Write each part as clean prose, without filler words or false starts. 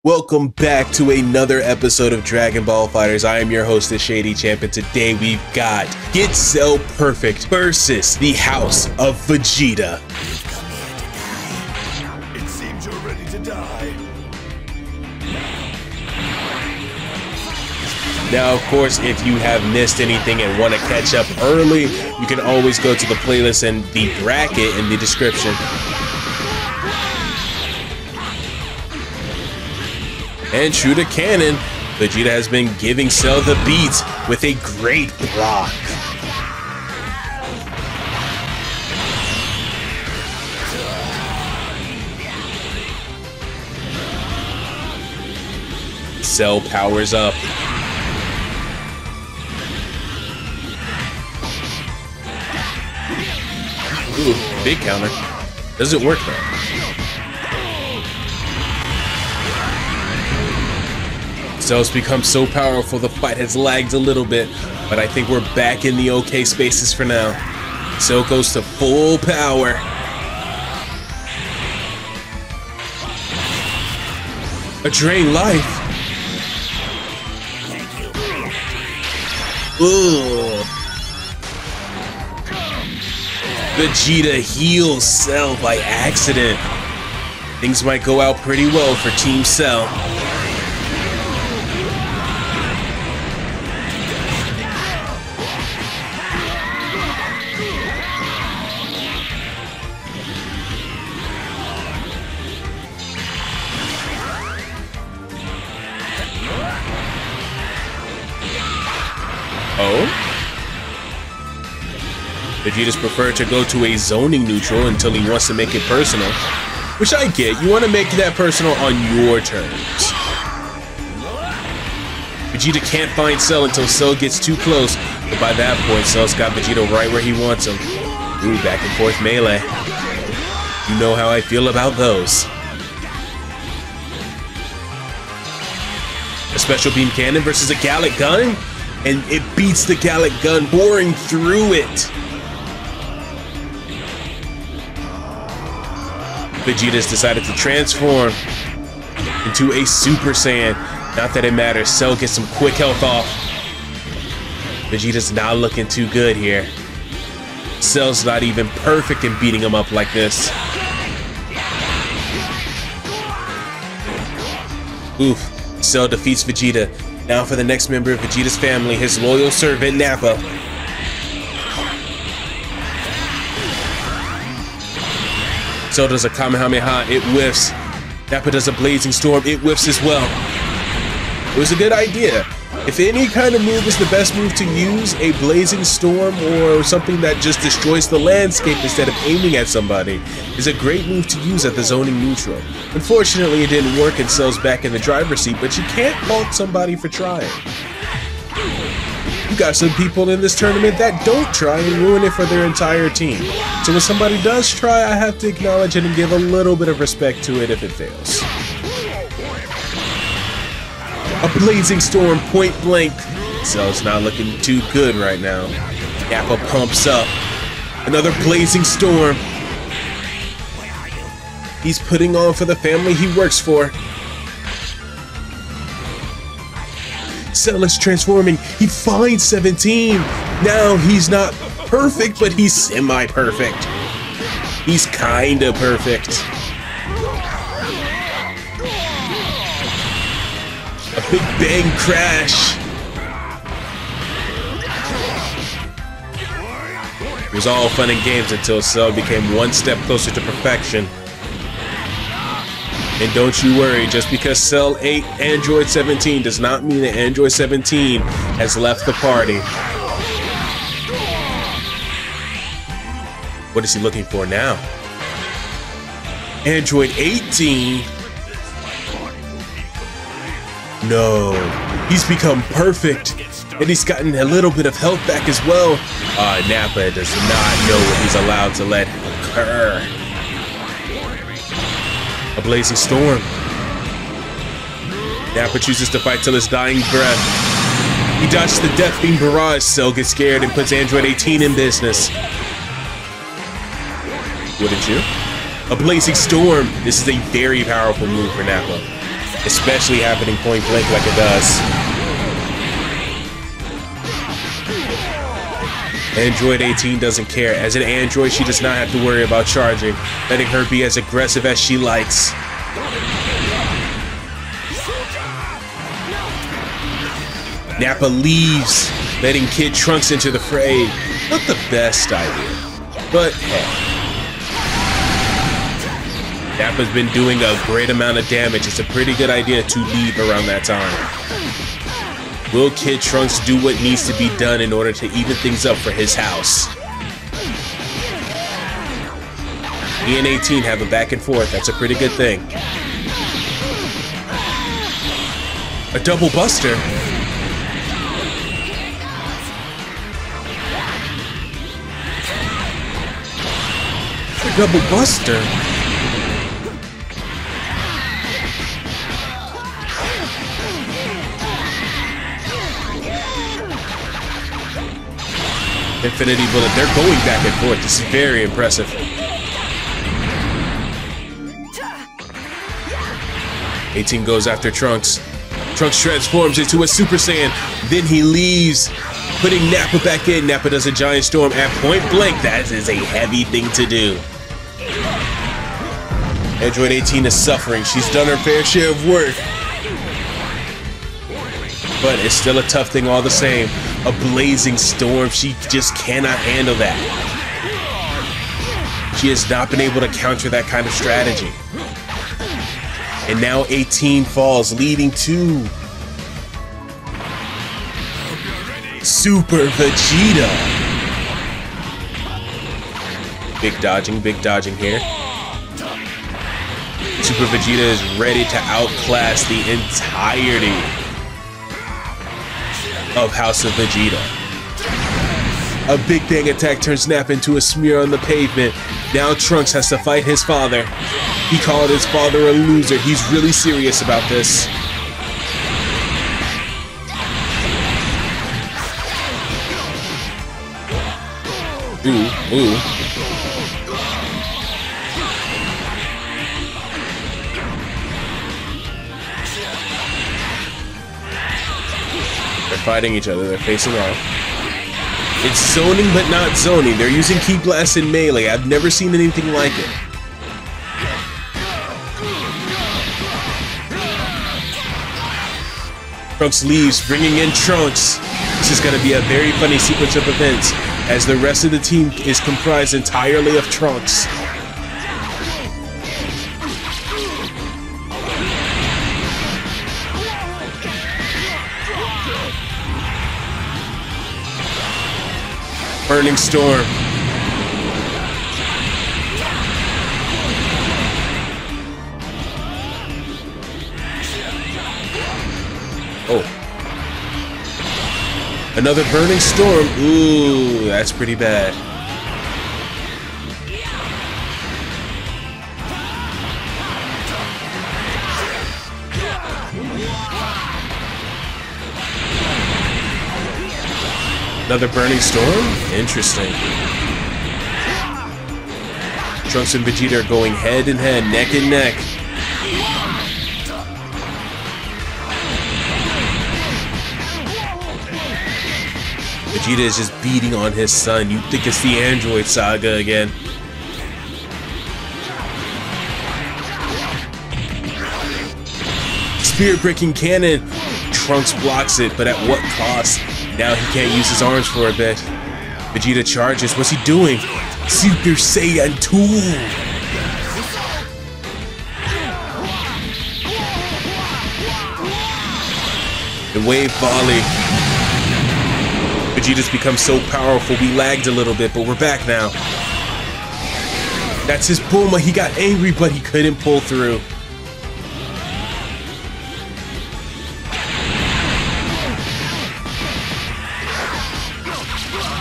Welcome back to another episode of Dragon Ball FighterZ. I am your host, the Shady Champ, and today we've got Get Cell Perfect versus the House of Vegeta. You've come here to die. It seems you're ready to die. Now, of course, if you have missed anything and want to catch up early, you can always go to the playlist and the bracket in the description. And true to canon, Vegeta has been giving Cell the beats with a great block. Cell powers up. Ooh, big counter. Doesn't work though. Cell's become so powerful, the fight has lagged a little bit, but I think we're back in the okay spaces for now. Cell goes to full power. A drain life. Ugh. Vegeta heals Cell by accident. Things might go out pretty well for Team Cell. Oh? Vegeta's preferred to go to a zoning neutral until he wants to make it personal. Which I get, you want to make that personal on your terms. Vegeta can't find Cell until Cell gets too close, but by that point, Cell's got Vegeta right where he wants him. Ooh, back and forth melee. You know how I feel about those. A special beam cannon versus a Gallic gun? And it beats the Gallic gun, boring through it. Vegeta's decided to transform into a Super Saiyan. Not that it matters, Cell gets some quick health off. Vegeta's not looking too good here. Cell's not even perfect in beating him up like this. Oof, Cell defeats Vegeta. Now for the next member of Vegeta's family, his loyal servant, Nappa. Cell does a Kamehameha, it whiffs. Nappa does a Blazing Storm, it whiffs as well. It was a good idea. If any kind of move is the best move to use, a Blazing Storm or something that just destroys the landscape instead of aiming at somebody is a great move to use at the zoning neutral. Unfortunately, it didn't work and Cell's back in the driver's seat, but you can't fault somebody for trying. You got some people in this tournament that don't try and ruin it for their entire team. So when somebody does try, I have to acknowledge it and give a little bit of respect to it if it fails. A Blazing Storm, point blank. Cell's not looking too good right now. Nappa pumps up. Another Blazing Storm. He's putting on for the family he works for. Cell is transforming. He finds 17. Now he's not perfect, but he's semi-perfect. He's kinda perfect. A big bang crash. It was all fun and games until Cell became one step closer to perfection. And don't you worry, just because Cell ate Android 17 does not mean that Android 17 has left the party. What is he looking for now? Android 18? No, he's become perfect, and he's gotten a little bit of health back as well. Nappa does not know what he's allowed to let occur. A Blazing Storm. Nappa chooses to fight till his dying breath. He dodges the Death Beam barrage. Cell gets scared and puts Android 18 in business. Wouldn't you? A Blazing Storm. This is a very powerful move for Nappa. especially happening point blank like it does. Android 18 doesn't care. As an android, she does not have to worry about charging, letting her be as aggressive as she likes. Nappa leaves, letting Kid Trunks into the fray. Not the best idea, but hey. Nappa's been doing a great amount of damage. It's a pretty good idea to leave around that time. Will Kid Trunks do what needs to be done in order to even things up for his house? He and 18 have a back and forth. That's a pretty good thing. A double buster? A double buster? Infinity Bullet, they're going back and forth. This is very impressive. '18 goes after Trunks. Trunks transforms into a Super Saiyan. Then he leaves, putting Nappa back in. Nappa does a giant storm at point blank. That is a heavy thing to do. Android 18 is suffering. She's done her fair share of work. But it's still a tough thing all the same. A blazing storm, she just cannot handle that. She has not been able to counter that kind of strategy. And now 18 falls, leading to Super Vegeta. Big dodging here. Super Vegeta is ready to outclass the entirety of House of Vegeta. A Big Bang attack turns Nappa into a smear on the pavement. Now Trunks has to fight his father. He called his father a loser. He's really serious about this. Ooh. They're fighting each other. They're facing off. It's zoning, but not zoning. They're using Ki Blast in melee. I've never seen anything like it. Trunks leaves, bringing in Trunks. This is going to be a very funny sequence of events, as the rest of the team is comprised entirely of Trunks. Burning Storm. Oh. Another Burning Storm. Ooh, that's pretty bad. Another Burning Storm? Interesting. Trunks and Vegeta are going head and head, neck and neck. Vegeta is just beating on his son. You think it's the Android Saga again. Spirit Breaking Cannon. Trunks blocks it, but at what cost? Now he can't use his arms for a bit. Vegeta charges. What's he doing? Super Saiyan 2! The wave volley. Vegeta's become so powerful, we lagged a little bit, but we're back now. That's his Bulma. He got angry, but he couldn't pull through.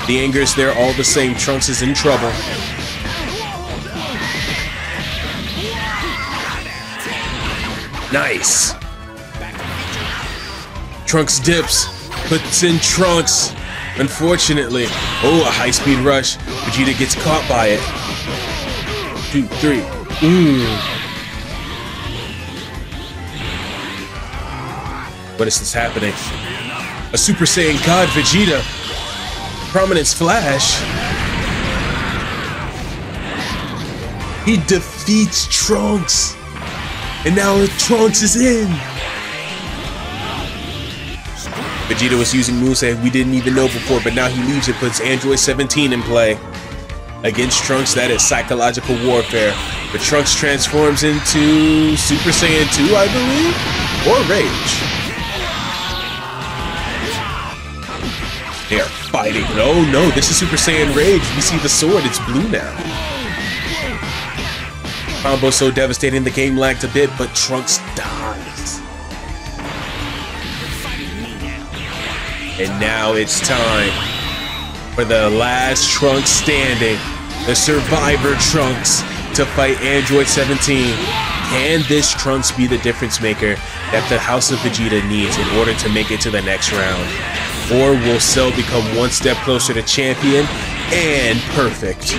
The anger's there all the same. Trunks is in trouble. Nice. Trunks dips, puts in Trunks. Unfortunately. Oh, a high-speed rush. Vegeta gets caught by it. 2, 3. What is this happening? A Super Saiyan God Vegeta. Prominence Flash. He defeats Trunks. And now Trunks is in. Vegeta was using moveset we didn't even know before, but now he leaves and puts Android 17 in play. Against Trunks, that is psychological warfare. But Trunks transforms into Super Saiyan 2, I believe? Or Rage. They are fighting. Oh no, this is Super Saiyan Rage. We see the sword, it's blue now. Combo so devastating, the game lagged a bit, but Trunks dies. And now it's time for the last Trunks standing, the Survivor Trunks, to fight Android 17. Can this Trunks be the difference maker that the House of Vegeta needs in order to make it to the next round? Or will Cell become one step closer to champion and perfect?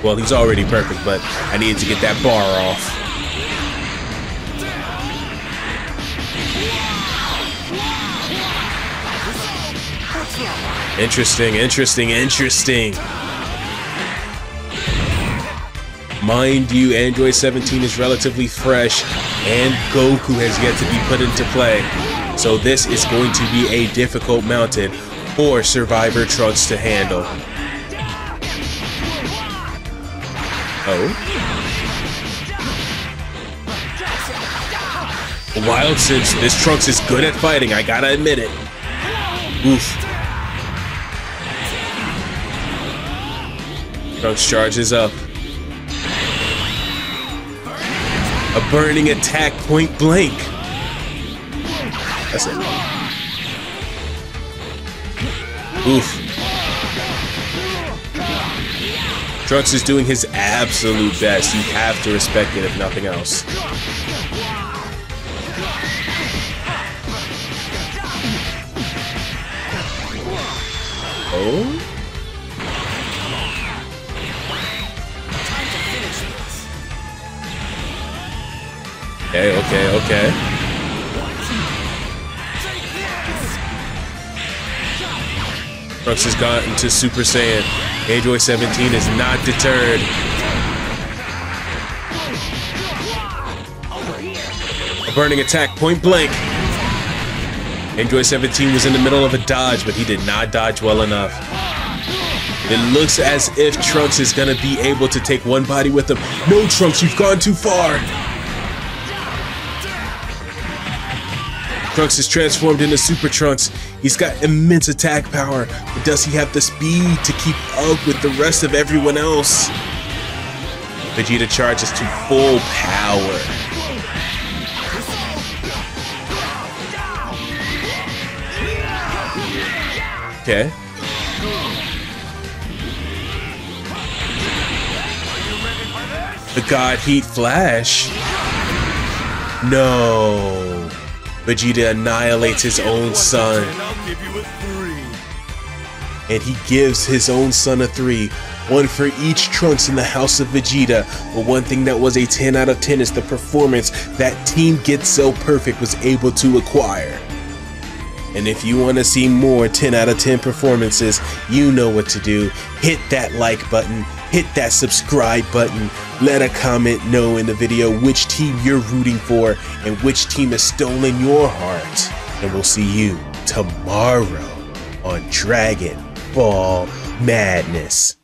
Well, he's already perfect, but I needed to get that bar off. Interesting, interesting, interesting. Mind you, Android 17 is relatively fresh, and Goku has yet to be put into play. So this is going to be a difficult mountain for Survivor Trunks to handle. Oh. Wild since this Trunks is good at fighting, I gotta admit it. Oof. Trunks charges up. A burning attack point blank. That's it. Oof. Trunks is doing his absolute best. You have to respect it if nothing else. Oh? Okay, okay, okay. Trunks has gotten to Super Saiyan. Android 17 is not deterred. A burning attack, point blank. Android 17 was in the middle of a dodge, but he did not dodge well enough. It looks as if Trunks is gonna be able to take one body with him. No, Trunks, you've gone too far. Trunks is transformed into Super Trunks. He's got immense attack power, but does he have the speed to keep up with the rest of everyone else? Vegeta charges to full power. Okay. The God Heat Flash. No. Vegeta annihilates his own son. And he gives his own son a 3. One for each Trunks in the House of Vegeta. But one thing that was a 10 out of 10 is the performance that Team Get So Perfect was able to acquire. And if you want to see more 10 out of 10 performances, you know what to do. Hit that like button, hit that subscribe button, let a comment know in the video which team you're rooting for and which team has stolen your heart. And we'll see you tomorrow on Dragon Ball Madness.